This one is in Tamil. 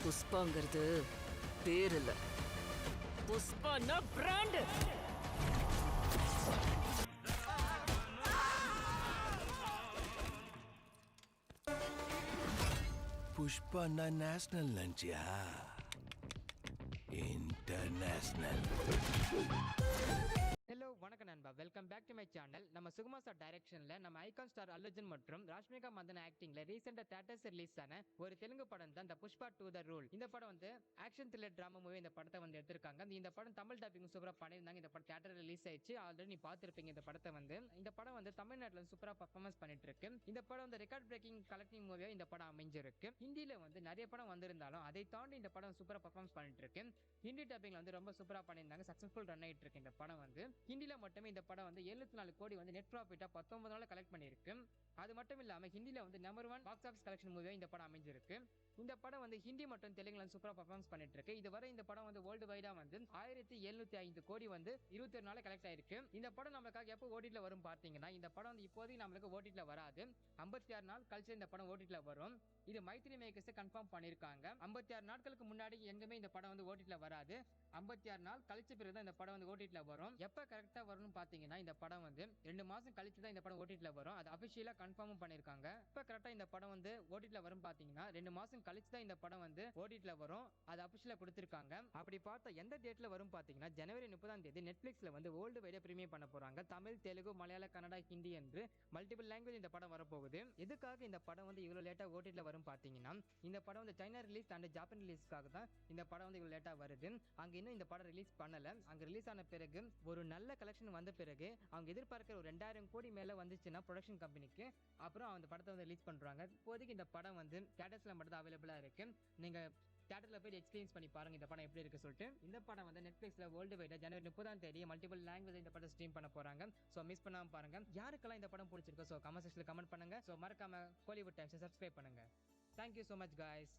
புஷ்பாங்கிறது பேர் இல்ல, புஷ்பான்னா பிராண்ட். புஷ்பா நேஷனல் நினைச்சியா? இன்டர்நேஷனல். ஹலோ வணக்கம் நண்பா, welcome back to my channel. நம்ம சுகுமார் சார் டைரக்ஷன்ல நம்ம ஐகான் ஸ்டார் அல்லர்ஜுன் மற்றும் ராஷ்மிகா மந்தனா ஆக்டிங்ல ரீசெண்டா தியேட்டர்ஸ் ரிலீஸ் ஆன ஒரு தெலுங்கு படம் தான் இந்த புஷ்பா 2 த ரூல். இந்த படம் வந்து ஆக்ஷன் த்ரில்லர் டிராமா மூவி இந்த படத்தை வந்து எடுத்திருக்காங்க. இந்த படம் தமிழ் டப்பிங் சூப்பரா பண்ணியிருந்தாங்க. இந்த படம் தியேட்டர் ரிலீஸ் ஆயிடுச்சு. ஆல்ரெடி நீ பார்த்திருப்பீங்க இந்த படத்தை வந்து. இந்த படம் வந்து தமிழ்நாட்டில் சூப்பரா பர்ஃபார்மன்ஸ் பண்ணிட்டு இருக்கு. இந்த படம் வந்து ரெக்கார்ட் பிரேக்கிங் கலெக்டிங் மூவியா இந்த படம் அமைஞ்சிருக்கு. ஹிந்தியில வந்து நிறைய படம் வந்திருந்தாலும் அதை தாண்டி இந்த படம் சூப்பரா பர்ஃபார்மன்ஸ் பண்ணிட்டு இருக்கு. ஹிந்தி டப்பிங்ல வந்து ரொம்ப சூப்பரா பண்ணியிருந்தாங்க. சக்சஸ்ஃபுல் ரன் ஆயிட்டு இருக்கு இந்த படம் வந்து. ஹிந்தியில மட்டுமே இந்த படம் வந்து 74 கோடி வந்து நெட் ப்ராஃபிட்டா 19 நாள் கலெக்ட் பண்ணிருக்கு. அது மட்டும் இல்லாம ஹிந்தில வந்து நம்பர் 1 பாக்ஸ் ஆஃபீஸ் கலெக்ஷன் மூவியா இந்த படம் அமைஞ்சிருக்கு. இந்த படம் வந்து ஹிந்தி மற்றும் தெலுங்குல சூப்பரா பர்ஃபார்மன்ஸ் பண்ணிட்டு இருக்கு. இதுவரை இந்த படம் வந்து வேர்ல்டு வைடா வந்து 1705 கோடி வந்து 21 நாள் கலெக்ட் ஆயிருக்கு. இந்த படம் நமக்காக எப்போ ஓடிடில வரும் பார்த்தீங்கன்னா, இந்த படம் வந்து இப்போதைக்கு நம்மளுக்கு ஓடிடில வராது. 56 நாள் கழிச்சு இந்த படம் ஓடிடில வரும். இது மைத்ரி மேக்கர்ஸ் கன்ஃபார்ம் பண்ணிருக்காங்க. 56 நாட்களுக்கு முன்னாடி எங்குமே இந்த படம் வந்து ஓடிடில வராது. 56 நாள் கழிச்ச பிறகு தான் இந்த படம் வந்து ஓடிடில வரும். எப்ப கரெக்டா வரும்னு பாத்தீங்கன்னா, இந்த படம் வந்து 2 மாசம் கழிச்சு தான் இந்த படம் ஓடிடில வரும். அது அபிஷியலா கன்ஃபார்ம் பண்ணிருக்காங்க. எப்ப கரெக்டா இந்த படம் வந்து ஓடிடில வரும் பாத்தீங்கன்னா, 2 மாசம் கழிச்சு தான் இந்த படம் வந்து ஓடிடில வரும். அது அபிஷியலா கொடுத்திருக்காங்க. அப்படி பார்த்தா எந்த டேட்ல வரும் பாத்தீங்கன்னா, ஜனவரி 30ஆம் தேதி நெட்ஃபிளிக்ஸ்ல வந்து வேர்ல்டு வைடா பிரீமியர் பண்ண போறாங்க. தமிழ், தெலுங்கு, மலையாள, கன்னடா, ஹிந்தி என்று மல்டிபிள் லாங்குவேஜ் இந்த படம் வரப்போகுது. எதுக்காக இந்த படம் வந்து இவ்வளவு லேட்டா ஓடிடில வரும் பாத்தீங்கன்னா, இந்த படம் வந்து சைனா ரிலீஸ் அண்ட் ஜப்பான் ரிலீஸ்க்காக தான் இந்த படம் வந்து இவ்வளவு லேட்டா வருது. அங்க இன்னும் இந்த படம் ரிலீஸ் பண்ணல. அங்க ரிலீஸ் ஆன பிறகு ஒரு நல்ல கலெக்ஷன் வந்த பிறகு அவங்க எதிர்பார்க்கிற ஒரு 2000 கோடி மேல வந்துச்சுன்னா ப்ரொடக்ஷன் கம்பெனிக்கு அப்புறம் அந்த படத்தை வந்து ரிலீஸ் பண்றாங்க. இப்போதைக்கு இந்த படம் வந்து தியேட்டர்ஸ்ல மட்டும் தான் அவைலபிளா இருக்கு. நீங்க தியேட்டர்ல போய் எக்ஸ்பீரியன்ஸ் பண்ணி பாருங்க இந்த படம் எப்படி இருக்கு சொல்லிட்டு. இந்த படம் வந்து நெட்ஃபிளிக்ஸ்ல வேர்ல்டு வைடா ஜனவரி 30ஆம் தேதி மல்டிபிள் லாங்குவேஜ் இந்த படம் ஸ்ட்ரீம் பண்ண போறாங்க. சோ மிஸ் பண்ணாம பாருங்க. யாருக்கெல்லாம் இந்த படம் பிடிச்சிருக்கோ சோ கமெண்ட் செக்ஷன்ல கமெண்ட் பண்ணுங்க. சோ மறக்காம கோலிவுட் டைம்ஸ் சப்ஸ்கிரைப் பண்ணுங்க. Thank you so much guys.